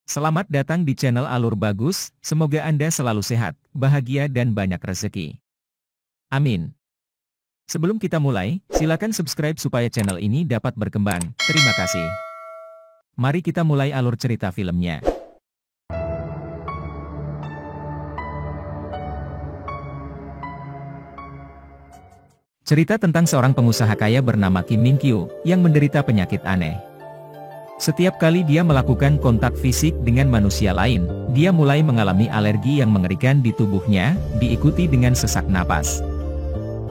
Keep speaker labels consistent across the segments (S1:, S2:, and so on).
S1: Selamat datang di channel Alur Bagus, semoga Anda selalu sehat, bahagia dan banyak rezeki. Amin. Sebelum kita mulai, silakan subscribe supaya channel ini dapat berkembang, terima kasih. Mari kita mulai alur cerita filmnya. Cerita tentang seorang pengusaha kaya bernama Kim Min Kyu, yang menderita penyakit aneh. Setiap kali dia melakukan kontak fisik dengan manusia lain, dia mulai mengalami alergi yang mengerikan di tubuhnya, diikuti dengan sesak napas.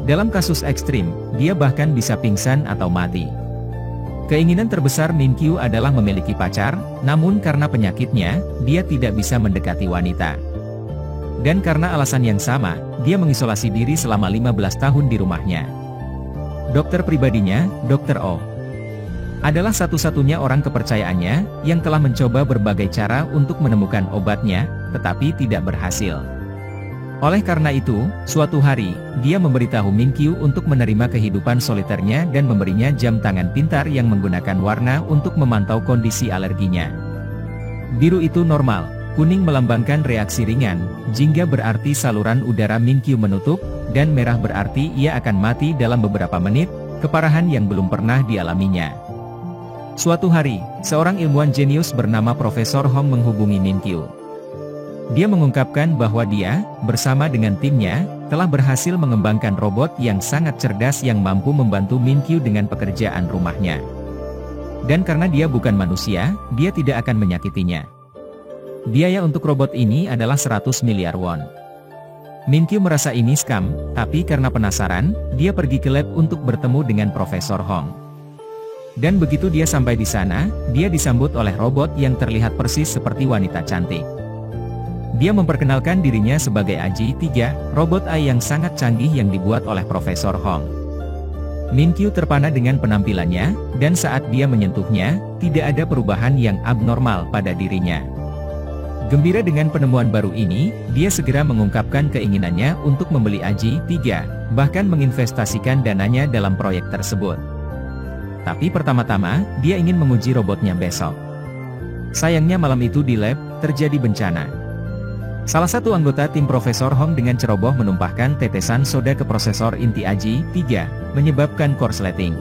S1: Dalam kasus ekstrim, dia bahkan bisa pingsan atau mati. Keinginan terbesar Min Kyu adalah memiliki pacar, namun karena penyakitnya, dia tidak bisa mendekati wanita. Dan karena alasan yang sama, dia mengisolasi diri selama 15 tahun di rumahnya. Dokter pribadinya, Dr. Oh, adalah satu-satunya orang kepercayaannya, yang telah mencoba berbagai cara untuk menemukan obatnya, tetapi tidak berhasil. Oleh karena itu, suatu hari, dia memberitahu Min Kyu untuk menerima kehidupan soliternya dan memberinya jam tangan pintar yang menggunakan warna untuk memantau kondisi alerginya. Biru itu normal, kuning melambangkan reaksi ringan, jingga berarti saluran udara Min Kyu menutup, dan merah berarti ia akan mati dalam beberapa menit, keparahan yang belum pernah dialaminya. Suatu hari, seorang ilmuwan jenius bernama Profesor Hong menghubungi Min Kyu. Dia mengungkapkan bahwa dia, bersama dengan timnya, telah berhasil mengembangkan robot yang sangat cerdas yang mampu membantu Min Kyu dengan pekerjaan rumahnya. Dan karena dia bukan manusia, dia tidak akan menyakitinya. Biaya untuk robot ini adalah 100 miliar won. Min Kyu merasa ini skam, tapi karena penasaran, dia pergi ke lab untuk bertemu dengan Profesor Hong. Dan begitu dia sampai di sana, dia disambut oleh robot yang terlihat persis seperti wanita cantik. Dia memperkenalkan dirinya sebagai AJ-3, robot AI yang sangat canggih yang dibuat oleh Profesor Hong. Min Kyu terpana dengan penampilannya, dan saat dia menyentuhnya, tidak ada perubahan yang abnormal pada dirinya. Gembira dengan penemuan baru ini, dia segera mengungkapkan keinginannya untuk membeli AJ-3, bahkan menginvestasikan dananya dalam proyek tersebut. Tapi pertama-tama, dia ingin menguji robotnya besok. Sayangnya malam itu di lab, terjadi bencana. Salah satu anggota tim Profesor Hong dengan ceroboh menumpahkan tetesan soda ke prosesor inti AJ-3, menyebabkan korsleting.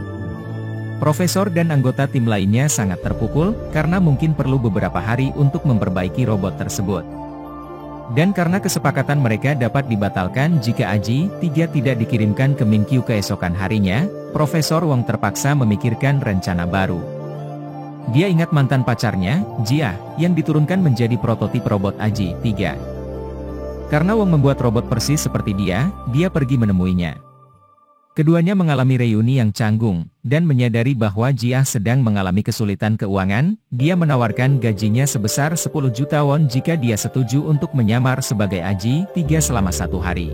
S1: Profesor dan anggota tim lainnya sangat terpukul, karena mungkin perlu beberapa hari untuk memperbaiki robot tersebut. Dan karena kesepakatan mereka dapat dibatalkan jika AJ-3 tidak dikirimkan ke Min Kyu keesokan harinya, Profesor Wong terpaksa memikirkan rencana baru. Dia ingat mantan pacarnya, Jia, yang diturunkan menjadi prototip robot AJ-3. Karena Wong membuat robot persis seperti dia pergi menemuinya. Keduanya mengalami reuni yang canggung, dan menyadari bahwa Jia sedang mengalami kesulitan keuangan, dia menawarkan gajinya sebesar 10 juta won jika dia setuju untuk menyamar sebagai AJ-3 selama 1 hari.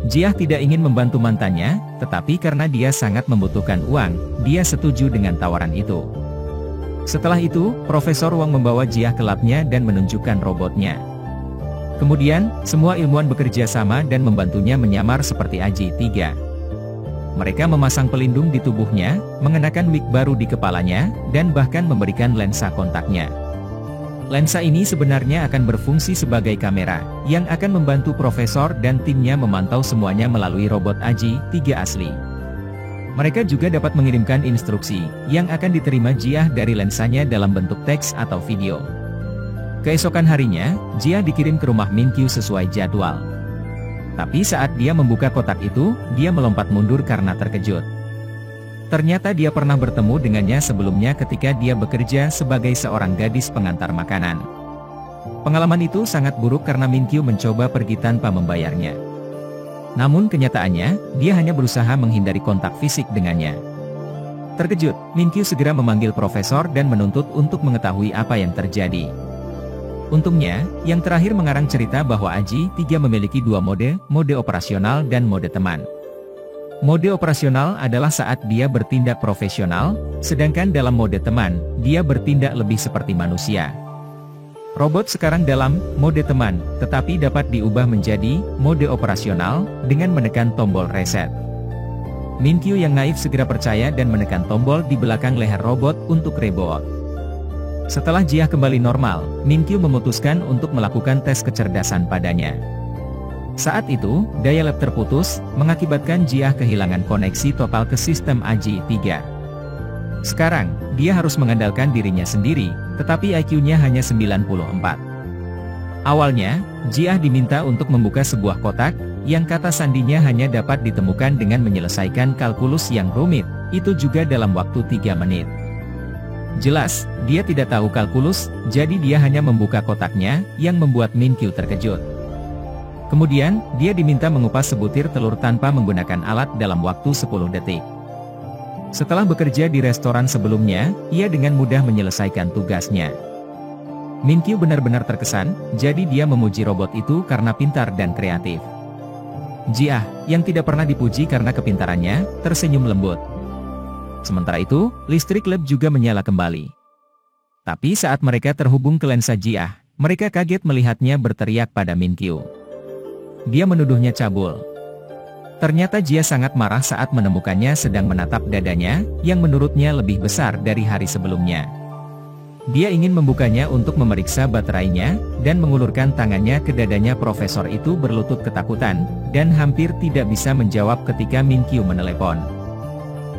S1: Jia tidak ingin membantu mantannya, tetapi karena dia sangat membutuhkan uang, dia setuju dengan tawaran itu. Setelah itu, Profesor Wong membawa Jia ke labnya dan menunjukkan robotnya. Kemudian, semua ilmuwan bekerja sama dan membantunya menyamar seperti AJ-3. Mereka memasang pelindung di tubuhnya, mengenakan mic baru di kepalanya, dan bahkan memberikan lensa kontaknya. Lensa ini sebenarnya akan berfungsi sebagai kamera, yang akan membantu profesor dan timnya memantau semuanya melalui robot AJ-3 asli. Mereka juga dapat mengirimkan instruksi, yang akan diterima Jia dari lensanya dalam bentuk teks atau video. Keesokan harinya, Jia dikirim ke rumah Min Kyu sesuai jadwal. Tapi saat dia membuka kotak itu, dia melompat mundur karena terkejut. Ternyata dia pernah bertemu dengannya sebelumnya ketika dia bekerja sebagai seorang gadis pengantar makanan. Pengalaman itu sangat buruk karena Min Kyu mencoba pergi tanpa membayarnya. Namun kenyataannya, dia hanya berusaha menghindari kontak fisik dengannya. Terkejut, Min Kyu segera memanggil profesor dan menuntut untuk mengetahui apa yang terjadi. Untungnya, yang terakhir mengarang cerita bahwa AJ-3 memiliki 2 mode operasional dan mode teman. Mode operasional adalah saat dia bertindak profesional, sedangkan dalam mode teman, dia bertindak lebih seperti manusia. Robot sekarang dalam mode teman, tetapi dapat diubah menjadi mode operasional dengan menekan tombol reset. Min Kyu yang naif segera percaya dan menekan tombol di belakang leher robot untuk reboot. Setelah Jia kembali normal, Min Kyu memutuskan untuk melakukan tes kecerdasan padanya. Saat itu, daya lab terputus, mengakibatkan Jia kehilangan koneksi total ke sistem AJ3. Sekarang, dia harus mengandalkan dirinya sendiri, tetapi IQ-nya hanya 94. Awalnya, Jia diminta untuk membuka sebuah kotak, yang kata sandinya hanya dapat ditemukan dengan menyelesaikan kalkulus yang rumit, itu juga dalam waktu 3 menit. Jelas, dia tidak tahu kalkulus, jadi dia hanya membuka kotaknya, yang membuat Min Kyu terkejut. Kemudian, dia diminta mengupas sebutir telur tanpa menggunakan alat dalam waktu 10 detik. Setelah bekerja di restoran sebelumnya, ia dengan mudah menyelesaikan tugasnya. Min Kyu benar-benar terkesan, jadi dia memuji robot itu karena pintar dan kreatif. Jia, yang tidak pernah dipuji karena kepintarannya, tersenyum lembut. Sementara itu, listrik lab juga menyala kembali. Tapi saat mereka terhubung ke lensa Jia, mereka kaget melihatnya berteriak pada Min Kyu. Dia menuduhnya cabul. Ternyata Jia sangat marah saat menemukannya sedang menatap dadanya, yang menurutnya lebih besar dari hari sebelumnya. Dia ingin membukanya untuk memeriksa baterainya, dan mengulurkan tangannya ke dadanya. Profesor itu berlutut ketakutan, dan hampir tidak bisa menjawab ketika Min Kyu menelepon.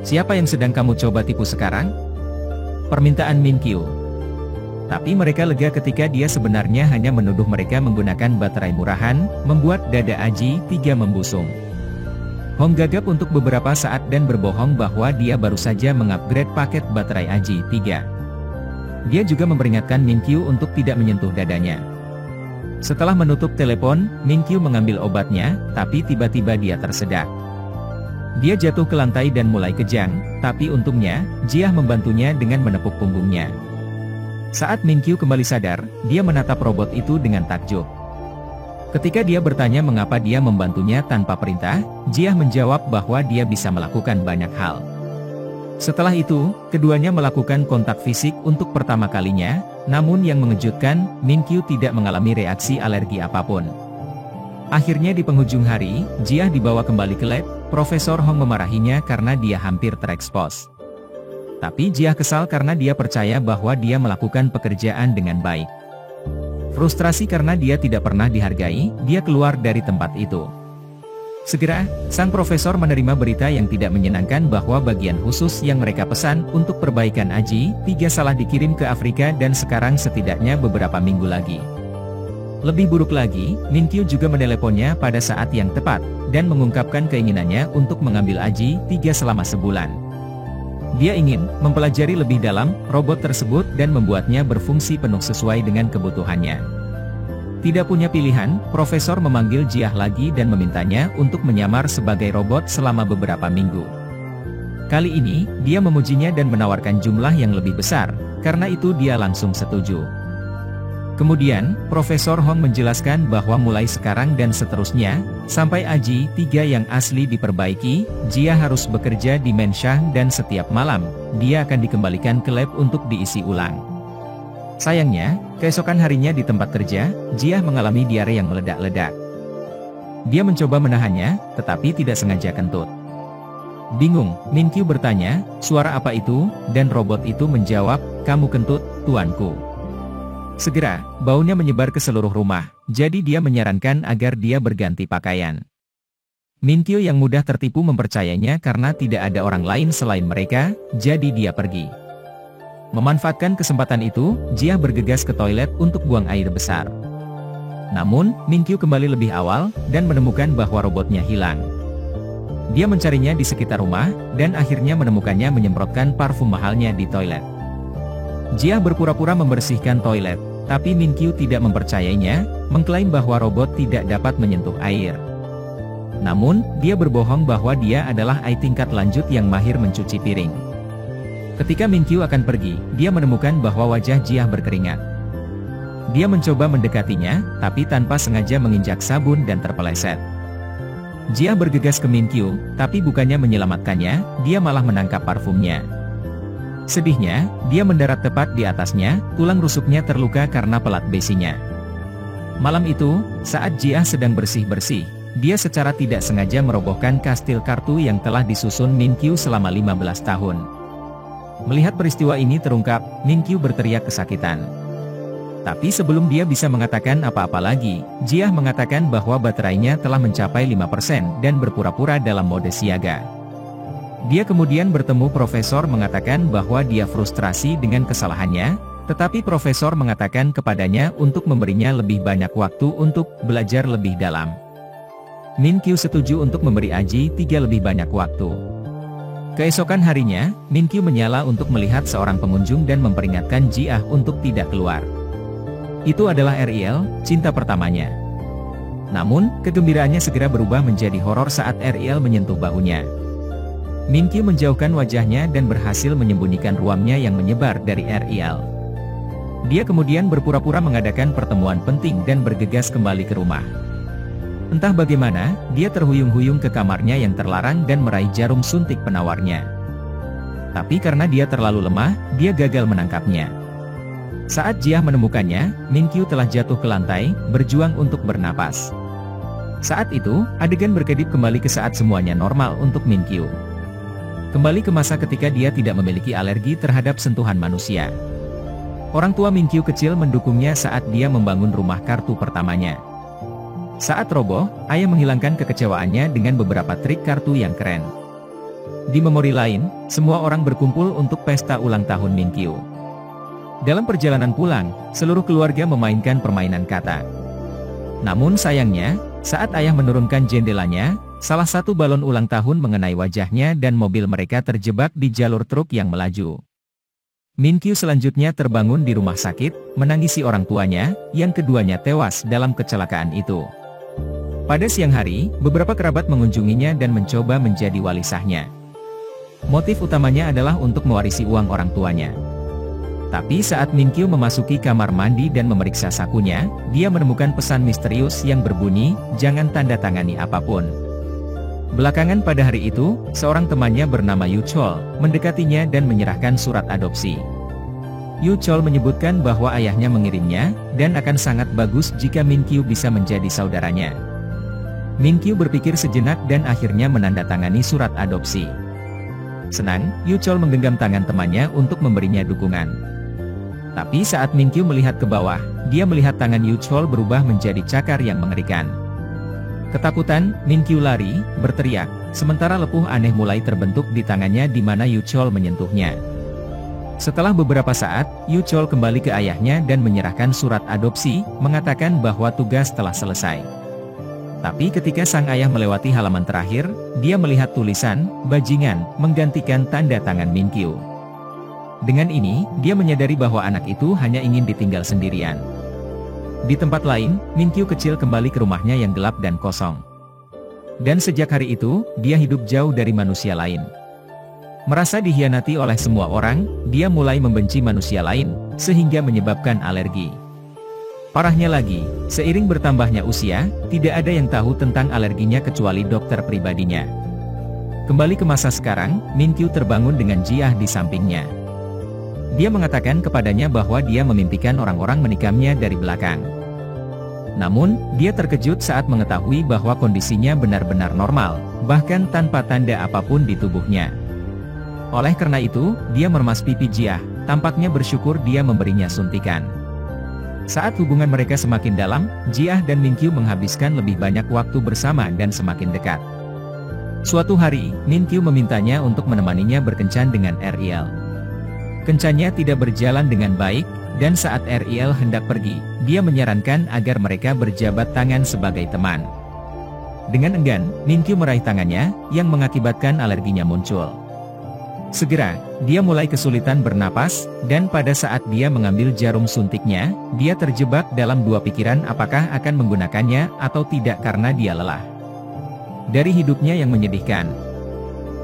S1: "Siapa yang sedang kamu coba tipu sekarang?" permintaan Min Kyu. Tapi mereka lega ketika dia sebenarnya hanya menuduh mereka menggunakan baterai murahan, membuat dada AJ3 membusung. Hong gagap untuk beberapa saat dan berbohong bahwa dia baru saja mengupgrade paket baterai AJ3. Dia juga memperingatkan Min Kyu untuk tidak menyentuh dadanya. Setelah menutup telepon, Min Kyu mengambil obatnya, tapi tiba-tiba dia tersedak. Dia jatuh ke lantai dan mulai kejang, tapi untungnya, Jia membantunya dengan menepuk punggungnya. Saat Min Kyu kembali sadar, dia menatap robot itu dengan takjub. Ketika dia bertanya mengapa dia membantunya tanpa perintah, Jia menjawab bahwa dia bisa melakukan banyak hal. Setelah itu, keduanya melakukan kontak fisik untuk pertama kalinya, namun yang mengejutkan, Min Kyu tidak mengalami reaksi alergi apapun. Akhirnya di penghujung hari, Jia dibawa kembali ke lab. Profesor Hong memarahinya karena dia hampir terekspos. Tapi Jia kesal karena dia percaya bahwa dia melakukan pekerjaan dengan baik. Frustrasi karena dia tidak pernah dihargai, dia keluar dari tempat itu. Segera, sang profesor menerima berita yang tidak menyenangkan bahwa bagian khusus yang mereka pesan untuk perbaikan AJ3 salah dikirim ke Afrika dan sekarang setidaknya beberapa minggu lagi. Lebih buruk lagi, Min Kyu juga meneleponnya pada saat yang tepat, dan mengungkapkan keinginannya untuk mengambil AJ3 selama sebulan. Dia ingin mempelajari lebih dalam robot tersebut dan membuatnya berfungsi penuh sesuai dengan kebutuhannya. Tidak punya pilihan, Profesor memanggil Jia lagi dan memintanya untuk menyamar sebagai robot selama beberapa minggu. Kali ini, dia memujinya dan menawarkan jumlah yang lebih besar, karena itu dia langsung setuju. Kemudian, Profesor Hong menjelaskan bahwa mulai sekarang dan seterusnya, sampai AJ3 yang asli diperbaiki, Jia harus bekerja di Menshang dan setiap malam, dia akan dikembalikan ke lab untuk diisi ulang. Sayangnya, keesokan harinya di tempat kerja, Jia mengalami diare yang meledak-ledak. Dia mencoba menahannya, tetapi tidak sengaja kentut. Bingung, Min Kyu bertanya, "Suara apa itu?" Dan robot itu menjawab, "Kamu kentut, tuanku." Segera, baunya menyebar ke seluruh rumah, jadi dia menyarankan agar dia berganti pakaian. Min Kyu yang mudah tertipu mempercayainya karena tidak ada orang lain selain mereka, jadi dia pergi. Memanfaatkan kesempatan itu, Jia bergegas ke toilet untuk buang air besar. Namun, Min Kyu kembali lebih awal, dan menemukan bahwa robotnya hilang. Dia mencarinya di sekitar rumah, dan akhirnya menemukannya menyemprotkan parfum mahalnya di toilet. Jia berpura-pura membersihkan toilet, tapi Min Kyu tidak mempercayainya, mengklaim bahwa robot tidak dapat menyentuh air. Namun, dia berbohong bahwa dia adalah AI tingkat lanjut yang mahir mencuci piring. Ketika Min Kyu akan pergi, dia menemukan bahwa wajah Jia berkeringat. Dia mencoba mendekatinya, tapi tanpa sengaja menginjak sabun dan terpeleset. Jia bergegas ke Min Kyu, tapi bukannya menyelamatkannya, dia malah menangkap parfumnya. Sedihnya, dia mendarat tepat di atasnya, tulang rusuknya terluka karena pelat besinya. Malam itu, saat Jia sedang bersih-bersih, dia secara tidak sengaja merobohkan kastil kartu yang telah disusun Min Kyu selama 15 tahun. Melihat peristiwa ini terungkap, Min Kyu berteriak kesakitan. Tapi sebelum dia bisa mengatakan apa-apa lagi, Jiah mengatakan bahwa baterainya telah mencapai 5% dan berpura-pura dalam mode siaga. Dia kemudian bertemu profesor mengatakan bahwa dia frustrasi dengan kesalahannya, tetapi profesor mengatakan kepadanya untuk memberinya lebih banyak waktu untuk belajar lebih dalam. Min Kyu setuju untuk memberi Aji 3 lebih banyak waktu. Keesokan harinya, Min Kyu menyala untuk melihat seorang pengunjung dan memperingatkan Jiah untuk tidak keluar. Itu adalah Ariel, cinta pertamanya. Namun, kegembiraannya segera berubah menjadi horor saat Ariel menyentuh bahunya. Min Kyu menjauhkan wajahnya dan berhasil menyembunyikan ruamnya yang menyebar dari Ariel. Dia kemudian berpura-pura mengadakan pertemuan penting dan bergegas kembali ke rumah. Entah bagaimana, dia terhuyung-huyung ke kamarnya yang terlarang dan meraih jarum suntik penawarnya. Tapi karena dia terlalu lemah, dia gagal menangkapnya. Saat Jiah menemukannya, Min Kyu telah jatuh ke lantai, berjuang untuk bernapas. Saat itu, adegan berkedip kembali ke saat semuanya normal untuk Min Kyu. Kembali ke masa ketika dia tidak memiliki alergi terhadap sentuhan manusia. Orang tua Min Kyu kecil mendukungnya saat dia membangun rumah kartu pertamanya. Saat roboh, ayah menghilangkan kekecewaannya dengan beberapa trik kartu yang keren. Di memori lain, semua orang berkumpul untuk pesta ulang tahun Min Kyu. Dalam perjalanan pulang, seluruh keluarga memainkan permainan kata. Namun sayangnya, saat ayah menurunkan jendelanya, salah satu balon ulang tahun mengenai wajahnya dan mobil mereka terjebak di jalur truk yang melaju. Min Kyu selanjutnya terbangun di rumah sakit, menangisi orang tuanya, yang keduanya tewas dalam kecelakaan itu. Pada siang hari, beberapa kerabat mengunjunginya dan mencoba menjadi wali sahnya. Motif utamanya adalah untuk mewarisi uang orang tuanya. Tapi saat Min Kyu memasuki kamar mandi dan memeriksa sakunya, dia menemukan pesan misterius yang berbunyi, "Jangan tanda tangani apapun." Belakangan pada hari itu, seorang temannya bernama Yu Chol mendekatinya dan menyerahkan surat adopsi. Yu Chol menyebutkan bahwa ayahnya mengirimnya, dan akan sangat bagus jika Min Kyu bisa menjadi saudaranya. Min Kyu berpikir sejenak dan akhirnya menandatangani surat adopsi. Senang, Yu Chol menggenggam tangan temannya untuk memberinya dukungan. Tapi saat Min Kyu melihat ke bawah, dia melihat tangan Yu Chol berubah menjadi cakar yang mengerikan. Ketakutan, Min Kyu lari, berteriak, sementara lepuh aneh mulai terbentuk di tangannya di mana Yu Chol menyentuhnya. Setelah beberapa saat, Yu Chol kembali ke ayahnya dan menyerahkan surat adopsi, mengatakan bahwa tugas telah selesai. Tapi ketika sang ayah melewati halaman terakhir, dia melihat tulisan, "Bajingan," menggantikan tanda tangan Min Kyu. Dengan ini, dia menyadari bahwa anak itu hanya ingin ditinggal sendirian. Di tempat lain, Min Kyu kecil kembali ke rumahnya yang gelap dan kosong. Dan sejak hari itu, dia hidup jauh dari manusia lain. Merasa dikhianati oleh semua orang, dia mulai membenci manusia lain, sehingga menyebabkan alergi. Parahnya lagi, seiring bertambahnya usia, tidak ada yang tahu tentang alerginya kecuali dokter pribadinya. Kembali ke masa sekarang, Min Kyu terbangun dengan Jiah di sampingnya. Dia mengatakan kepadanya bahwa dia memimpikan orang-orang menikamnya dari belakang. Namun, dia terkejut saat mengetahui bahwa kondisinya benar-benar normal, bahkan tanpa tanda apapun di tubuhnya. Oleh karena itu, dia meremas pipi Jiah, tampaknya bersyukur dia memberinya suntikan. Saat hubungan mereka semakin dalam, Jiah dan Min Kyu menghabiskan lebih banyak waktu bersama dan semakin dekat. Suatu hari, Min Kyu memintanya untuk menemaninya berkencan dengan Ariel. Kencannya tidak berjalan dengan baik, dan saat Ariel hendak pergi, dia menyarankan agar mereka berjabat tangan sebagai teman. Dengan enggan, Min Kyu meraih tangannya, yang mengakibatkan alerginya muncul. Segera, dia mulai kesulitan bernapas, dan pada saat dia mengambil jarum suntiknya, dia terjebak dalam dua pikiran apakah akan menggunakannya atau tidak karena dia lelah dari hidupnya yang menyedihkan.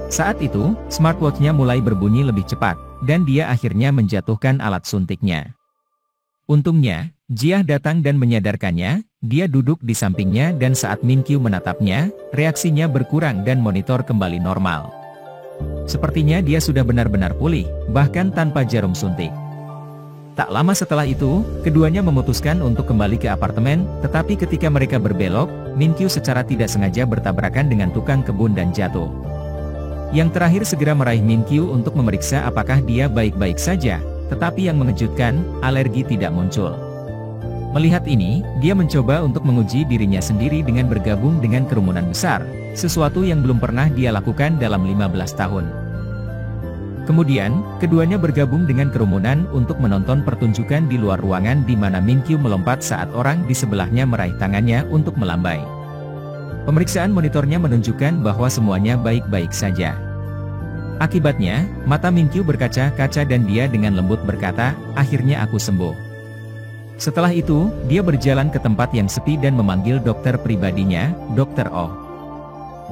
S1: Saat itu, smartwatch-nya mulai berbunyi lebih cepat, dan dia akhirnya menjatuhkan alat suntiknya. Untungnya, Jiah datang dan menyadarkannya, dia duduk di sampingnya dan saat Min Kyu menatapnya, reaksinya berkurang dan monitor kembali normal. Sepertinya dia sudah benar-benar pulih, bahkan tanpa jarum suntik. Tak lama setelah itu, keduanya memutuskan untuk kembali ke apartemen, tetapi ketika mereka berbelok, Min Kyu secara tidak sengaja bertabrakan dengan tukang kebun dan jatuh. Yang terakhir segera meraih Min Kyu untuk memeriksa apakah dia baik-baik saja, tetapi yang mengejutkan, alergi tidak muncul. Melihat ini, dia mencoba untuk menguji dirinya sendiri dengan bergabung dengan kerumunan besar, sesuatu yang belum pernah dia lakukan dalam 15 tahun. Kemudian, keduanya bergabung dengan kerumunan untuk menonton pertunjukan di luar ruangan di mana Min Kyu melompat saat orang di sebelahnya meraih tangannya untuk melambai. Pemeriksaan monitornya menunjukkan bahwa semuanya baik-baik saja. Akibatnya, mata Min Kyu berkaca-kaca dan dia dengan lembut berkata, "Akhirnya aku sembuh." Setelah itu, dia berjalan ke tempat yang sepi dan memanggil dokter pribadinya, Dr. Oh.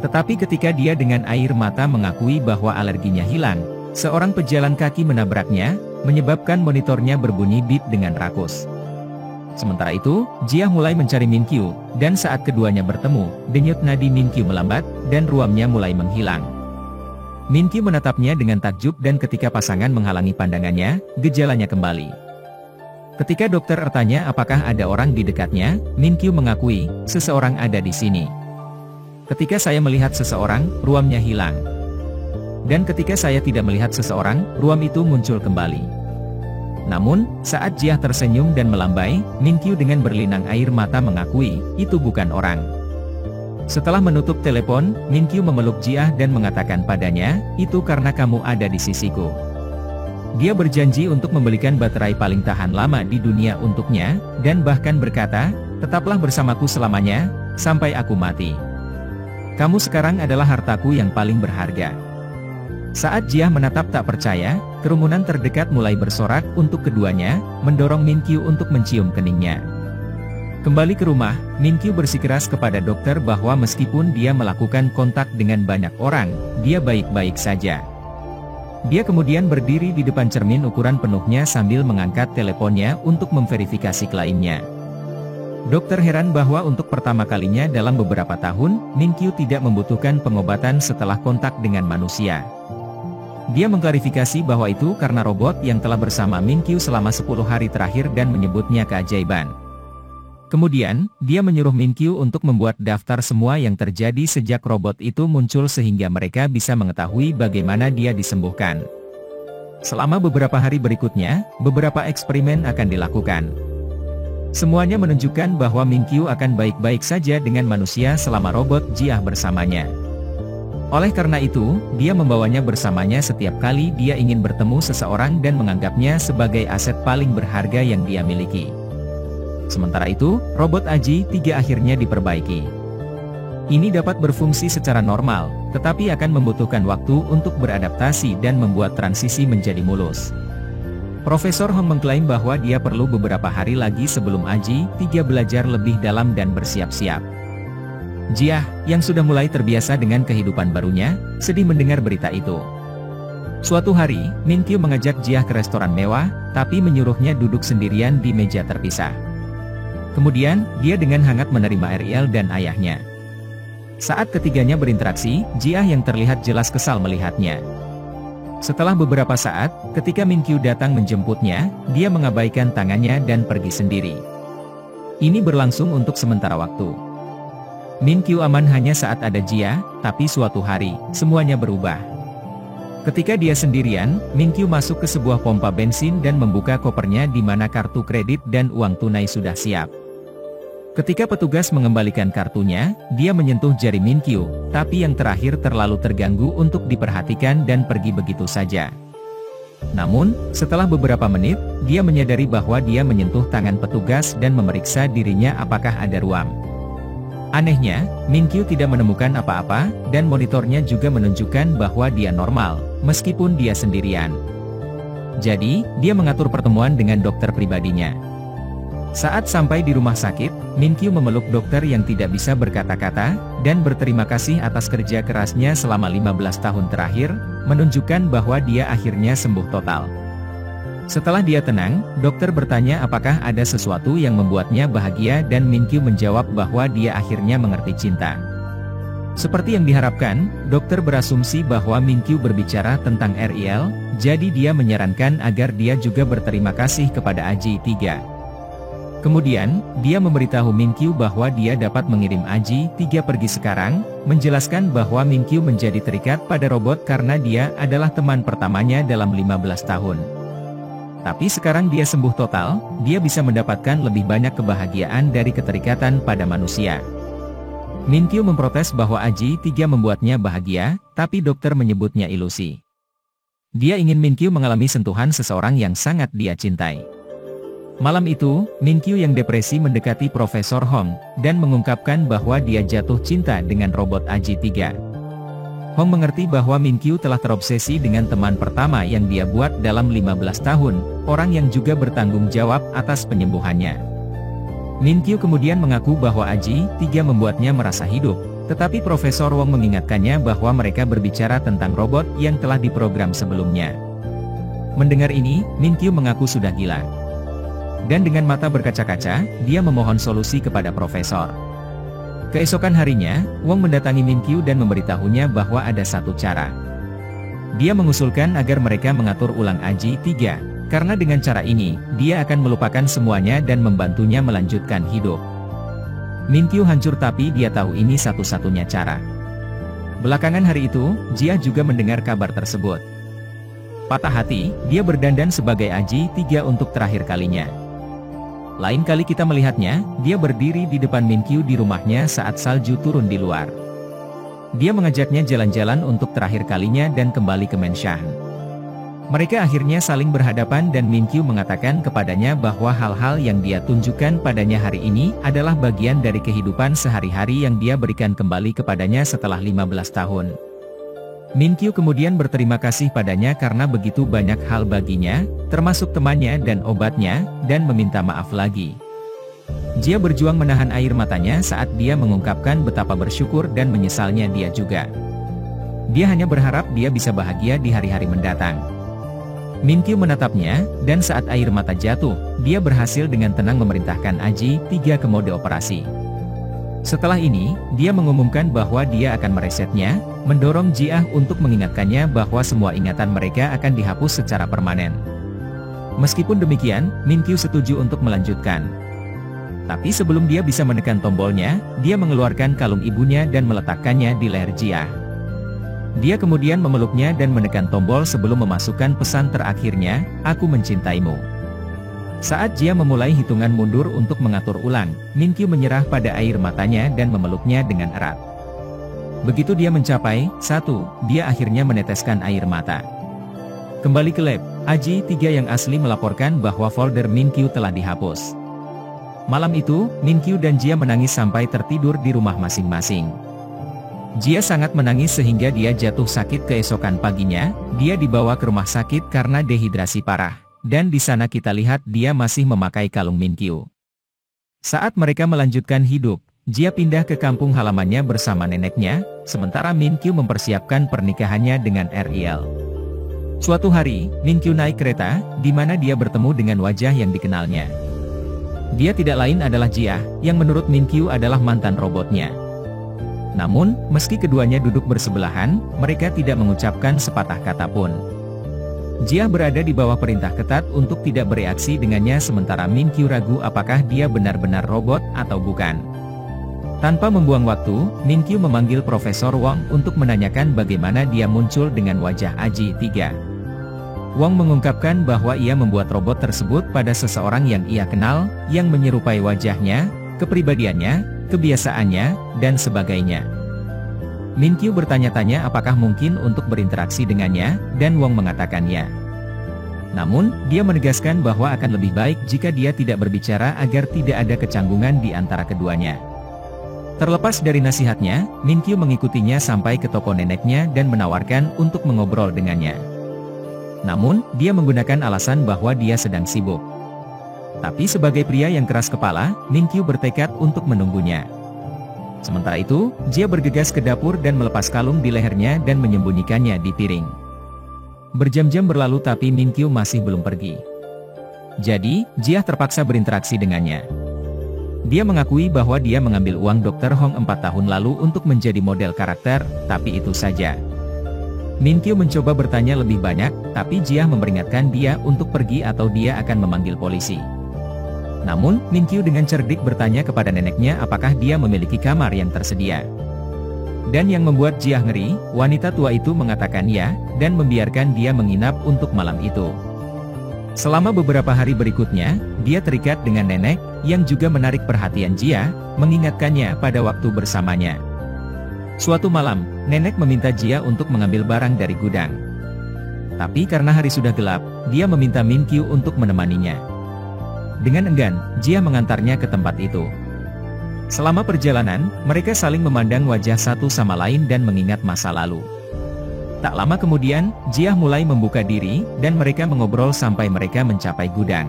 S1: Tetapi ketika dia dengan air mata mengakui bahwa alerginya hilang, seorang pejalan kaki menabraknya, menyebabkan monitornya berbunyi beep dengan rakus. Sementara itu, Jiah mulai mencari Min Kyu, dan saat keduanya bertemu, denyut nadi Min Kyu melambat, dan ruamnya mulai menghilang. Min Kyu menatapnya dengan takjub dan ketika pasangan menghalangi pandangannya, gejalanya kembali. Ketika dokter bertanya apakah ada orang di dekatnya, Min Kyu mengakui, "Seseorang ada di sini. Ketika saya melihat seseorang, ruamnya hilang. Dan ketika saya tidak melihat seseorang, ruam itu muncul kembali." Namun, saat Jiah tersenyum dan melambai, Min Kyu dengan berlinang air mata mengakui, itu bukan orang. Setelah menutup telepon, Min Kyu memeluk Jiah dan mengatakan padanya, "Itu karena kamu ada di sisiku." Dia berjanji untuk membelikan baterai paling tahan lama di dunia untuknya, dan bahkan berkata, "Tetaplah bersamaku selamanya, sampai aku mati. Kamu sekarang adalah hartaku yang paling berharga." Saat Jiah menatap tak percaya, kerumunan terdekat mulai bersorak untuk keduanya, mendorong Min Kyu untuk mencium keningnya. Kembali ke rumah, Min Kyu bersikeras kepada dokter bahwa meskipun dia melakukan kontak dengan banyak orang, dia baik-baik saja. Dia kemudian berdiri di depan cermin ukuran penuhnya sambil mengangkat teleponnya untuk memverifikasi klaimnya. Dokter heran bahwa untuk pertama kalinya dalam beberapa tahun, Min Kyu tidak membutuhkan pengobatan setelah kontak dengan manusia. Dia mengklarifikasi bahwa itu karena robot yang telah bersama Min Kyu selama 10 hari terakhir dan menyebutnya keajaiban. Kemudian, dia menyuruh Min Kyu untuk membuat daftar semua yang terjadi sejak robot itu muncul sehingga mereka bisa mengetahui bagaimana dia disembuhkan. Selama beberapa hari berikutnya, beberapa eksperimen akan dilakukan. Semuanya menunjukkan bahwa Min Kyu akan baik-baik saja dengan manusia selama robot Jiah bersamanya. Oleh karena itu, dia membawanya bersamanya setiap kali dia ingin bertemu seseorang dan menganggapnya sebagai aset paling berharga yang dia miliki. Sementara itu, robot AJ-3 akhirnya diperbaiki. Ini dapat berfungsi secara normal, tetapi akan membutuhkan waktu untuk beradaptasi dan membuat transisi menjadi mulus. Profesor Hong mengklaim bahwa dia perlu beberapa hari lagi sebelum AJ-3 belajar lebih dalam dan bersiap-siap. Jiah, yang sudah mulai terbiasa dengan kehidupan barunya, sedih mendengar berita itu. Suatu hari, Min Kyu mengajak Jiah ke restoran mewah, tapi menyuruhnya duduk sendirian di meja terpisah. Kemudian, dia dengan hangat menerima Ariel dan ayahnya. Saat ketiganya berinteraksi, Jiah yang terlihat jelas kesal melihatnya. Setelah beberapa saat, ketika Min Kyu datang menjemputnya, dia mengabaikan tangannya dan pergi sendiri. Ini berlangsung untuk sementara waktu. Min Kyu aman hanya saat ada Jiah, tapi suatu hari, semuanya berubah. Ketika dia sendirian, Min Kyu masuk ke sebuah pompa bensin dan membuka kopernya di mana kartu kredit dan uang tunai sudah siap. Ketika petugas mengembalikan kartunya, dia menyentuh jari Min Kyu, tapi yang terakhir terlalu terganggu untuk diperhatikan dan pergi begitu saja. Namun, setelah beberapa menit, dia menyadari bahwa dia menyentuh tangan petugas dan memeriksa dirinya apakah ada ruam. Anehnya, Min Kyu tidak menemukan apa-apa, dan monitornya juga menunjukkan bahwa dia normal, meskipun dia sendirian. Jadi, dia mengatur pertemuan dengan dokter pribadinya. Saat sampai di rumah sakit, Min Kyu memeluk dokter yang tidak bisa berkata-kata, dan berterima kasih atas kerja kerasnya selama 15 tahun terakhir, menunjukkan bahwa dia akhirnya sembuh total. Setelah dia tenang, dokter bertanya apakah ada sesuatu yang membuatnya bahagia dan Min Kyu menjawab bahwa dia akhirnya mengerti cinta. Seperti yang diharapkan, dokter berasumsi bahwa Min Kyu berbicara tentang Ariel, jadi dia menyarankan agar dia juga berterima kasih kepada AJ-3. Kemudian, dia memberitahu Minkyu bahwa dia dapat mengirim Aji 3 pergi sekarang, menjelaskan bahwa Minkyu menjadi terikat pada robot karena dia adalah teman pertamanya dalam 15 tahun. Tapi sekarang dia sembuh total, dia bisa mendapatkan lebih banyak kebahagiaan dari keterikatan pada manusia. Minkyu memprotes bahwa Aji 3 membuatnya bahagia, tapi dokter menyebutnya ilusi. Dia ingin Minkyu mengalami sentuhan seseorang yang sangat dia cintai. Malam itu, Minkyu yang depresi mendekati Profesor Hong, dan mengungkapkan bahwa dia jatuh cinta dengan robot Aji 3. Hong mengerti bahwa Minkyu telah terobsesi dengan teman pertama yang dia buat dalam 15 tahun, orang yang juga bertanggung jawab atas penyembuhannya. Minkyu kemudian mengaku bahwa Aji 3 membuatnya merasa hidup, tetapi Profesor Wong mengingatkannya bahwa mereka berbicara tentang robot yang telah diprogram sebelumnya. Mendengar ini, Minkyu mengaku sudah gila. Dan dengan mata berkaca-kaca, dia memohon solusi kepada Profesor. Keesokan harinya, Wong mendatangi Minkyu dan memberitahunya bahwa ada satu cara. Dia mengusulkan agar mereka mengatur ulang Aji 3, karena dengan cara ini, dia akan melupakan semuanya dan membantunya melanjutkan hidup. Minkyu hancur tapi dia tahu ini satu-satunya cara. Belakangan hari itu, Jia juga mendengar kabar tersebut. Patah hati, dia berdandan sebagai Aji 3 untuk terakhir kalinya. Lain kali kita melihatnya, dia berdiri di depan Minkyu di rumahnya saat salju turun di luar. Dia mengajaknya jalan-jalan untuk terakhir kalinya dan kembali ke Menshan. Mereka akhirnya saling berhadapan dan Minkyu mengatakan kepadanya bahwa hal-hal yang dia tunjukkan padanya hari ini adalah bagian dari kehidupan sehari-hari yang dia berikan kembali kepadanya setelah 15 tahun. Minkyu kemudian berterima kasih padanya karena begitu banyak hal baginya, termasuk temannya dan obatnya, dan meminta maaf lagi. Jia berjuang menahan air matanya saat dia mengungkapkan betapa bersyukur dan menyesalnya dia juga. Dia hanya berharap dia bisa bahagia di hari-hari mendatang. Minkyu menatapnya, dan saat air mata jatuh, dia berhasil dengan tenang memerintahkan Aji 3 ke mode operasi. Setelah ini, dia mengumumkan bahwa dia akan meresetnya, mendorong Jia untuk mengingatkannya bahwa semua ingatan mereka akan dihapus secara permanen. Meskipun demikian, Minkyu setuju untuk melanjutkan. Tapi sebelum dia bisa menekan tombolnya, dia mengeluarkan kalung ibunya dan meletakkannya di leher Jia. Dia kemudian memeluknya dan menekan tombol sebelum memasukkan pesan terakhirnya, "Aku mencintaimu." Saat Jia memulai hitungan mundur untuk mengatur ulang, Minkyu menyerah pada air matanya dan memeluknya dengan erat. Begitu dia mencapai 1, dia akhirnya meneteskan air mata. Kembali ke lab, Aji 3 yang asli melaporkan bahwa folder Minkyu telah dihapus. Malam itu, Minkyu dan Jia menangis sampai tertidur di rumah masing-masing. Jia sangat menangis sehingga dia jatuh sakit keesokan paginya, dia dibawa ke rumah sakit karena dehidrasi parah. Dan di sana kita lihat dia masih memakai kalung Minkyu. Saat mereka melanjutkan hidup, Jia pindah ke kampung halamannya bersama neneknya, sementara Minkyu mempersiapkan pernikahannya dengan Riel. Suatu hari, Minkyu naik kereta, di mana dia bertemu dengan wajah yang dikenalnya. Dia tidak lain adalah Jia, yang menurut Minkyu adalah mantan robotnya. Namun, meski keduanya duduk bersebelahan, mereka tidak mengucapkan sepatah kata pun. Jia berada di bawah perintah ketat untuk tidak bereaksi dengannya sementara Minkyu ragu apakah dia benar-benar robot atau bukan. Tanpa membuang waktu, Minkyu memanggil Profesor Wong untuk menanyakan bagaimana dia muncul dengan wajah Aji 3. Wong mengungkapkan bahwa ia membuat robot tersebut pada seseorang yang ia kenal, yang menyerupai wajahnya, kepribadiannya, kebiasaannya, dan sebagainya. Minkyu bertanya-tanya apakah mungkin untuk berinteraksi dengannya, dan Wong mengatakan ya. Namun, dia menegaskan bahwa akan lebih baik jika dia tidak berbicara agar tidak ada kecanggungan di antara keduanya. Terlepas dari nasihatnya, Minkyu mengikutinya sampai ke toko neneknya dan menawarkan untuk mengobrol dengannya. Namun, dia menggunakan alasan bahwa dia sedang sibuk. Tapi sebagai pria yang keras kepala, Minkyu bertekad untuk menunggunya. Sementara itu, Jia bergegas ke dapur dan melepas kalung di lehernya dan menyembunyikannya di piring. Berjam-jam berlalu tapi Minkyu masih belum pergi. Jadi, Jia terpaksa berinteraksi dengannya. Dia mengakui bahwa dia mengambil uang Dr. Hong 4 tahun lalu untuk menjadi model karakter, tapi itu saja. Minkyu mencoba bertanya lebih banyak, tapi Jia memperingatkan dia untuk pergi atau dia akan memanggil polisi. Namun, Minkyu dengan cerdik bertanya kepada neneknya apakah dia memiliki kamar yang tersedia. Dan yang membuat Jia ngeri, wanita tua itu mengatakan ya, dan membiarkan dia menginap untuk malam itu. Selama beberapa hari berikutnya, dia terikat dengan nenek, yang juga menarik perhatian Jia, mengingatkannya pada waktu bersamanya. Suatu malam, nenek meminta Jia untuk mengambil barang dari gudang. Tapi karena hari sudah gelap, dia meminta Minkyu untuk menemaninya. Dengan enggan, Jia mengantarnya ke tempat itu. Selama perjalanan, mereka saling memandang wajah satu sama lain dan mengingat masa lalu. Tak lama kemudian, Jia mulai membuka diri, dan mereka mengobrol sampai mereka mencapai gudang.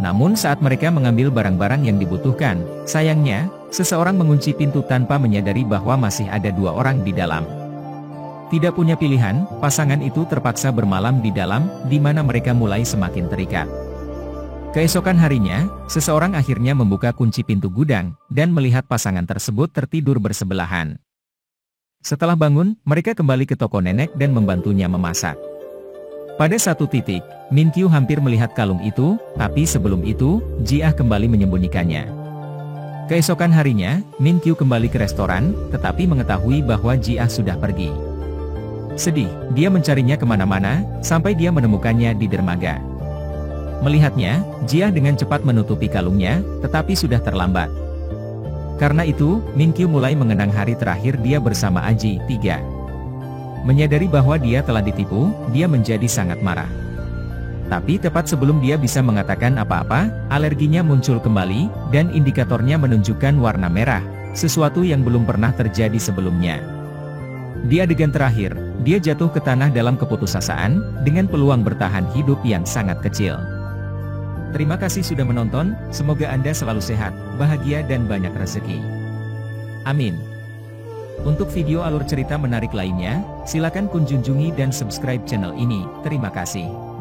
S1: Namun saat mereka mengambil barang-barang yang dibutuhkan, sayangnya, seseorang mengunci pintu tanpa menyadari bahwa masih ada dua orang di dalam. Tidak punya pilihan, pasangan itu terpaksa bermalam di dalam, di mana mereka mulai semakin terikat. Keesokan harinya, seseorang akhirnya membuka kunci pintu gudang, dan melihat pasangan tersebut tertidur bersebelahan. Setelah bangun, mereka kembali ke toko nenek dan membantunya memasak. Pada satu titik, Minkyu hampir melihat kalung itu, tapi sebelum itu, Jia kembali menyembunyikannya. Keesokan harinya, Minkyu kembali ke restoran, tetapi mengetahui bahwa Jia sudah pergi. Sedih, dia mencarinya kemana-mana, sampai dia menemukannya di dermaga. Melihatnya, Jia dengan cepat menutupi kalungnya, tetapi sudah terlambat. Karena itu, Minkyu mulai mengenang hari terakhir dia bersama Aji, 3. Menyadari bahwa dia telah ditipu, dia menjadi sangat marah. Tapi tepat sebelum dia bisa mengatakan apa-apa, alerginya muncul kembali, dan indikatornya menunjukkan warna merah, sesuatu yang belum pernah terjadi sebelumnya. Di adegan terakhir, dia jatuh ke tanah dalam keputusasaan, dengan peluang bertahan hidup yang sangat kecil. Terima kasih sudah menonton, semoga Anda selalu sehat, bahagia dan banyak rezeki. Amin. Untuk video alur cerita menarik lainnya, silakan kunjungi dan subscribe channel ini. Terima kasih.